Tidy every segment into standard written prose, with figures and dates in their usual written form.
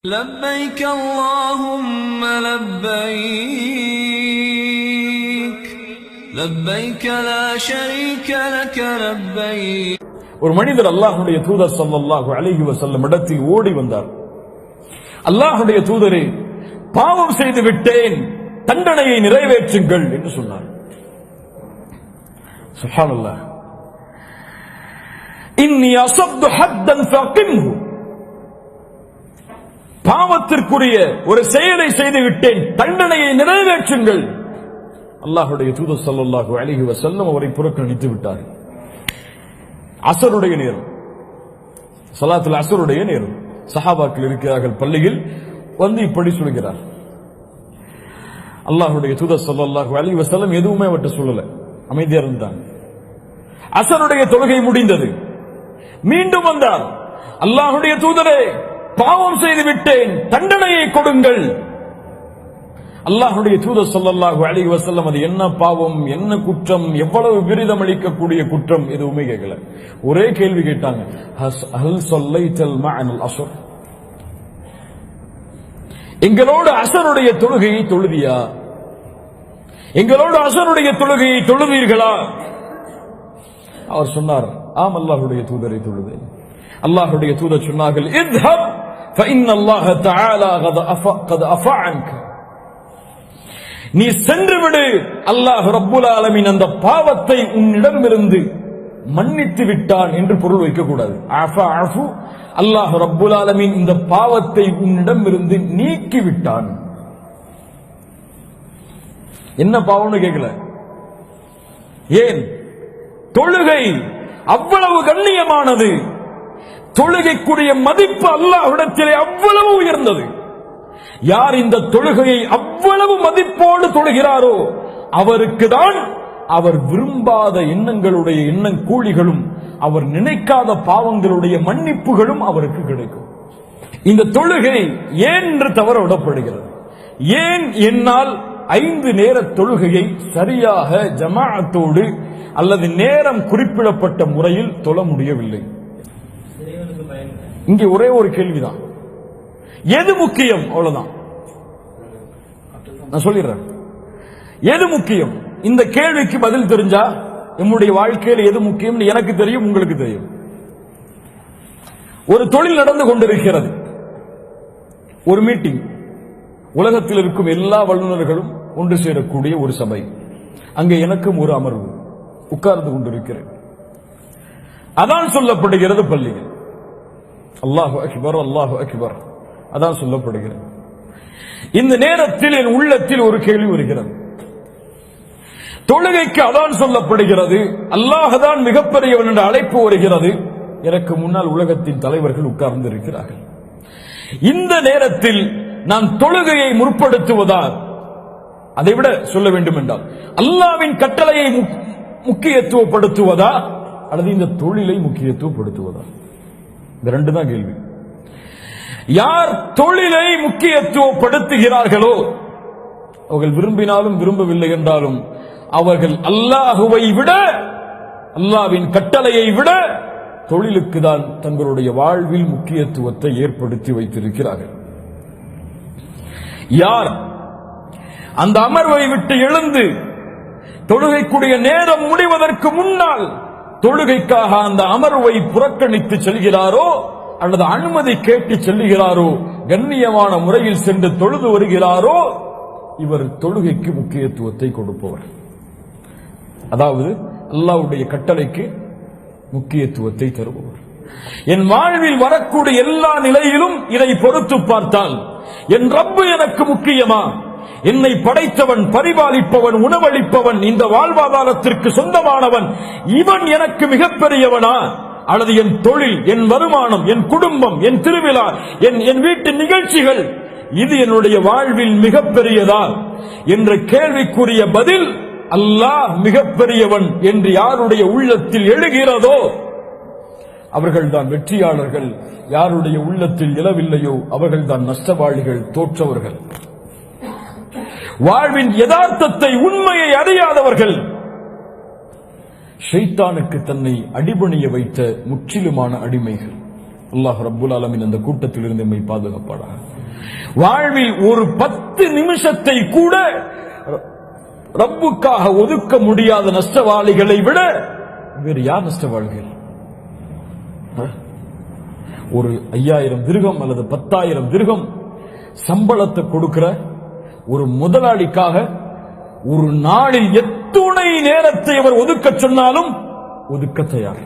لبيك اللهم لبيك لبيك لا شريك لك لبيك. ஒரு மனிதர் அல்லாஹ்வுடைய தூதர் ஸல்லல்லாஹு அலைஹி வஸல்லம் இடத்தில் ஓடி வந்தார். அல்லாஹ்வுடைய தூதரே, பாவம் செய்து விட்டேன், தண்டனையை நிறைவேற்றுங்கள் என்று சொன்னார். சுப்ஹானல்லாஹ். இன்னி அஸப்து ஹத்தன் ஃபகிம்ஹு, பாவத்திற்குரிய ஒரு செயலை செய்து விட்டேன், தண்டனையை நிறைவேற்றுங்கள். அல்லாஹ்வுடைய தூதர் ஸல்லல்லாஹு அலைஹி வஸல்லம் அவரை புறக்கணித்து விட்டார். அஸருடைய நேரம், ஸலாத்துல் அஸருடைய நேரம். சஹாபாக்கள் இருக்கிறார்கள் பள்ளியில், வந்து இப்படி சொல்கிறார். அல்லாஹ்வுடைய தூதர் ஸல்லல்லாஹு அலைஹி வஸல்லம் எதுவுமே அவர்கிட்ட சொல்லல, அமைதியா இருந்தாங்க. அஸருடைய தொழுகை முடிந்தது, மீண்டும் வந்தார். அல்லாஹ்வுடைய தூதரே, பாவம் செய்து விட்டேன், தண்டனையை கொடுங்கள். அல்லாஹ்வுடைய தூதர் ஸல்லல்லாஹு அலைஹி வஸல்லம் அது என்ன பாவம், என்ன குற்றம், எவ்வளவு விரிதம் அளிக்கக்கூடிய குற்றம் எதுவுமே கேட்கல. ஒரே கேள்வி கேட்டாங்க, ஹல் ஸல்லைத்தல் மஅனல் அஸர், எங்களோடு அஸருடைய தொழுகையை தொழுதியா, எங்களோடு அஸருடைய தொழுகையை தொழுவீர்களா? அவர் சொன்னார், ஆம் அல்லாஹ்வுடைய தூதரை தொழுதேன். அல்லாஹ்வுடைய தூதர் சொன்னார்கள், இத்ஹப் فإن الله تعالى قد عفا عنك, நீ சென்று விடு, அல்லாஹ் ரப்புல் ஆலமீன் அந்த பாவத்தை உன்னிடமிருந்து மன்னித்து விட்டான் என்று பொருள் வைக்க கூடாது. அஃபா அஃபு, அல்லாஹ் ரப்புல் ஆலமீன் இந்த பாவத்தை உன்னிடமிருந்து நீக்கி விட்டான். என்ன பாவம்னு கேட்கல. ஏன்? தொழுகை அவ்வளவு கண்ணியமானது, தொழுகைக்குரிய மதிப்பு அல்லாஹ்விடத்திலே அவ்வளவு உயர்ந்தது. யார் இந்த தொழுகையை அவ்வளவு மதிப்போடு தொழுகிறாரோ அவருக்கு தான் அவர் விரும்பாத எண்ணங்களுடைய எண்ணம் கூலிகளும், அவர் நினைக்காத பாவங்களுடைய மன்னிப்புகளும் அவருக்கு கிடைக்கும். இந்த தொழுகை ஏன் என்று தவற விடப்படுகிறது? ஏன் என்னால் 5 நேர தொழுகையை சரியாக ஜமாஅத்தோடு அல்லது நேரம் குறிப்பிடப்பட்ட முறையில் தொழ முடியவில்லை? இங்கே ஒரே ஒரு கேள்விதான், எது முக்கியம்? அவ்வளவுதான், நான் சொல்லிடுறேன். எது முக்கியம்? இந்த கேள்விக்கு பதில் தெரிஞ்சா நம்முடைய வாழ்க்கையில் எது முக்கியம் எனக்கு தெரியும், உங்களுக்கு தெரியும். ஒரு தொழில் நடந்து கொண்டிருக்கிறது, ஒரு மீட்டிங், உலகத்தில் இருக்கும் எல்லா வல்லுநர்களும் ஒன்று சேரக்கூடிய ஒரு சபை. அங்கே எனக்கும் ஒரு அமர்வு, உட்கார்ந்து கொண்டிருக்கிறேன். அதான் சொல்லப்படுகிறது பள்ளியில், அல்லாஹு அக்பர் அல்லாஹு அக்பர், அதான் சொல்லப்படுகிறது. இந்த நேரத்தில் என் உள்ளத்தில் ஒரு கேள்வி வருகிறது. தொழுகைக்கு அதான் சொல்லப்படுகிறது, அல்லாஹ் தான் மிகப்பெரியவன் என்ற அழைப்பு வருகிறது. எனக்கு முன்னால் உலகத்தின் தலைவர்கள் உட்கார்ந்து இருக்கிறார்கள். இந்த நேரத்தில் நான் தொழுகையை முற்படுத்துவதா, அதைவிட சொல்ல வேண்டும் என்றால் அல்லாஹ்வின் கட்டளையை முக்கியத்துவப்படுத்துவதா அல்லது இந்த தொழிலை முக்கியத்துவப்படுத்துவதா? இந்த ரெண்டு தான் கேள்வி. யார் தொழிலை முக்கியத்துவப்படுத்துகிறார்களோ அவர்கள் விரும்பினாலும் விரும்பவில்லை என்றாலும் அவர்கள் அல்லாஹுவை விட, அல்லாஹ்வின் கட்டளையை விட தொழிலுக்கு தான் தங்களுடைய வாழ்வில் முக்கியத்துவத்தை ஏற்படுத்தி வைத்திருக்கிறார்கள். யார் அந்த அமர்வை விட்டு எழுந்து தொழுகைக்குரிய நேரம் முடிவதற்கு முன்னால் தொழுகைக்காக அந்த அமர்வை புறக்கணித்து செல்கிறாரோ அல்லது அனுமதி கேட்டு செல்லுகிறாரோ, கண்ணியமான முறையில் சென்று தொழுது வருகிறாரோ, இவர் தொழுகைக்கு முக்கியத்துவத்தை கொடுப்பவர். அதாவது அல்லாஹ்வுடைய கட்டளைக்கு முக்கியத்துவத்தை தருபவர். என் வாழ்வில் வரக்கூடிய எல்லா நிலையிலும் இதை பொறுத்து பார்த்தால் என் ரப்பு எனக்கு முக்கியமா, என்னை படைத்தவன், பரிபாலிப்பவன், உணவளிப்பவன், இந்த வாழ்வாதாரத்திற்கு சொந்தமானவன், இவன் எனக்கு மிகப்பெரியவனா அல்லது என் தொழில், என் வருமானம், என் குடும்பம், என் திருவிழா, என் வீட்டு நிகழ்ச்சிகள், இது என்னுடைய வாழ்வில் மிகப்பெரியதா என்ற கேள்விக்குரிய பதில் அல்லாஹ் மிகப்பெரியவன் என்று யாருடைய உள்ளத்தில் எழுகிறதோ அவர்கள்தான் வெற்றியாளர்கள். யாருடைய உள்ளத்தில் எழவில்லையோ அவர்கள்தான் நஷ்டவாளிகள், தோற்றவர்கள். வாழ்வின் யதார்த்தத்தை, உண்மையை அறியாதவர்கள், ஷைத்தானுக்கு தன்னை அடிபணிய வைத்த முற்றிலுமான அடிமைகள். அல்லாஹ் ரப்புல் ஆலமீன் அந்த கூட்டத்தில் இருந்து நம்மை பாதுகாப்பானாக. வாழ்வில் ஒரு 10 நிமிஷத்தை கூட ரப்புக்காக ஒதுக்க முடியாத நஷ்டவாளிகளை விட வேறு யார் நஷ்டவாளிகள்? ஒரு 5000 திர்ஹம் அல்லது 10,000 திர்ஹம் சம்பளத்தை கொடுக்கிற ஒரு முதலாளிக்காக ஒரு நாளில் எத்துணை நேரத்தை அவர் ஒதுக்க சொன்னாலும் ஒதுக்க தயார்.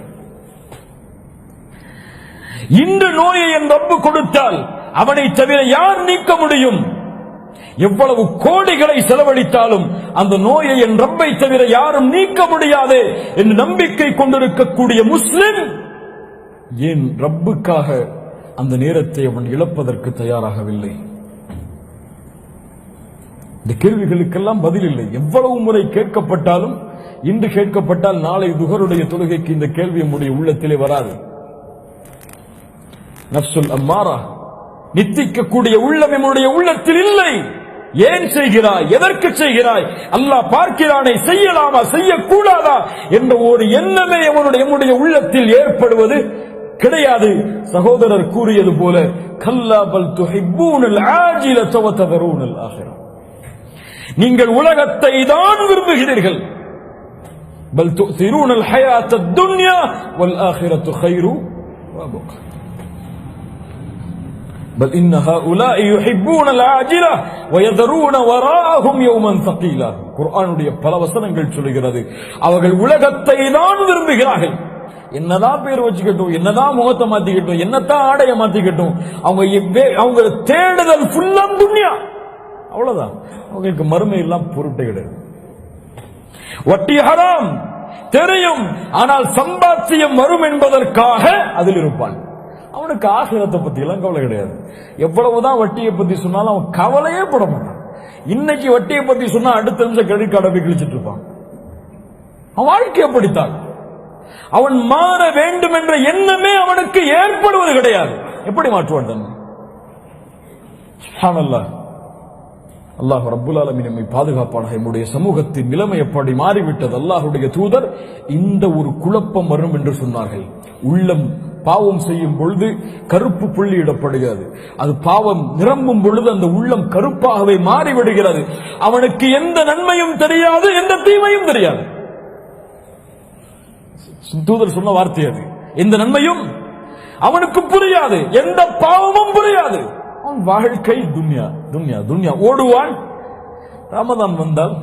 இந்த நோயை என் ரப்பு கொடுத்தால் அவனை தவிர யார் நீக்க முடியும்? எவ்வளவு கோடிகளை செலவழித்தாலும் அந்த நோயை என் ரப்பை தவிர யாரும் நீக்க முடியாது என்று நம்பிக்கை கொண்டிருக்கக்கூடிய முஸ்லிம் ஏன் ரப்புக்காக அந்த நேரத்தை அவன் இழப்பதற்கு தயாராகவில்லை? இந்த கேள்விகளுக்கெல்லாம் பதில் இல்லை. எவ்வளவு முறை கேட்கப்பட்டாலும், இன்று கேட்கப்பட்டால் நாளை துஹருடைய தொழுகைக்கு இந்த கேள்வி நம்முடைய உள்ளத்திலே வராது. நஃப்சுல் அம்மாரா, நித்திக்கக்கூடிய உள்ளம் நம்முடைய உள்ளத்தில் இல்லை. ஏன் செய்கிறாய், எதற்கு செய்கிறாய், அல்லாஹ் பார்க்கிறானே, செய்யலாமா செய்யக்கூடாதா என்ற ஒரு எண்ணமே நம்முடைய உள்ளத்தில் ஏற்படுவது கிடையாது. சகோதரர் கூறியது போல, கல்லா பல் துஹிப்பூனல் ஆஜிலத வ ததரூனல் ஆகிரா, நீங்கள் உலகத்தை தான் விரும்புகிறீர்கள். பல் துஸிரூனல் ஹயாத்தத் துன்யா வல் ஆகிரத்து கைரு வ அப்கா, பல் இன்ன ஹாஉலாஇ யுஹிப்பூனல் ஆஜில வ யதரூன வராஅஹும் யௌமன் ஸகீலா. குர்ஆனுடைய பல வசனங்கள் சொல்கிறது, அவர்கள் உலகத்தை தான் விரும்புகிறார்கள். என்னதான் பேர் வச்சுக்கட்டும், என்னதான் முகத்தை மாத்திக்கட்டும், என்னதான் ஆடைய மாத்திக்கட்டும், அவங்க தேடுதல் ஃபுல்லா துன்யா, அவ்வளவுதான். அவங்களுக்கு மறுமை எல்லாம் பொருட்டே கிடையாது. வட்டி ஹராம் தெரியும், ஆனால் சம்பாத்தியம் வரும் என்பதற்காக அதில் இருப்பான். அவனுக்கு ஆகிரத்தை பத்தி எல்லாம் கவலை கிடையாது. எவ்வளவுதான் வட்டியை பத்தி சொன்னாலும் அவன் கவலையே பட மாட்டான். இன்னைக்கு வட்டியை பத்தி சொன்னா அடுத்த நிமிஷம் கிரெடிட் கார்டை போய் கிழிச்சிட்டு இருப்பான். அவன் வாழ்க்கையை படித்தான். அவன் மாற வேண்டும் என்ற எண்ணமே அவனுக்கு ஏற்படுவது கிடையாது. எப்படி மாற்றுவான் தன்னை? சுப்ஹானல்லாஹ். அல்லாஹ் ரப்புல் ஆலமீன் நம்மை பாதுகாப்பானாக. நம்முடைய சமூகத்தின் நிலைமை எப்படி மாறிவிட்டது. அல்லாஹ்வுடைய தூதர் இந்த ஒரு குழப்பம் வரும் என்று சொன்னார்கள். உள்ளம் பாவம் செய்யும் பொழுது கருப்பு புள்ளியிடப்படுகிறது. அது பாவம் நிரம்பும் பொழுது அந்த உள்ளம் கருப்பாகவே மாறிவிடுகிறது. அவனுக்கு எந்த நன்மையும் தெரியாது, எந்த தீமையும் தெரியாது. தூதர் சொன்ன வார்த்தை அது. எந்த நன்மையும் அவனுக்கு புரியாது, எந்த பாவமும் புரியாது. அவன் வாழ்க்கை துன்யா துன்யா துன்யா ஓடுவான். ரமதான் வந்தால்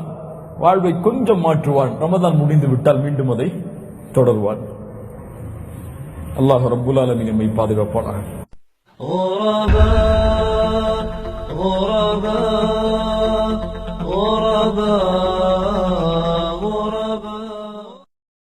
வாழ்வை கொஞ்சம் மாற்றுவான். ரமதான் முடிந்து விட்டால் மீண்டும் அதை தொடருவான். அல்லாஹ் ரப்புல் ஆலமீன் நம்மை பாதுகாப்பானாக.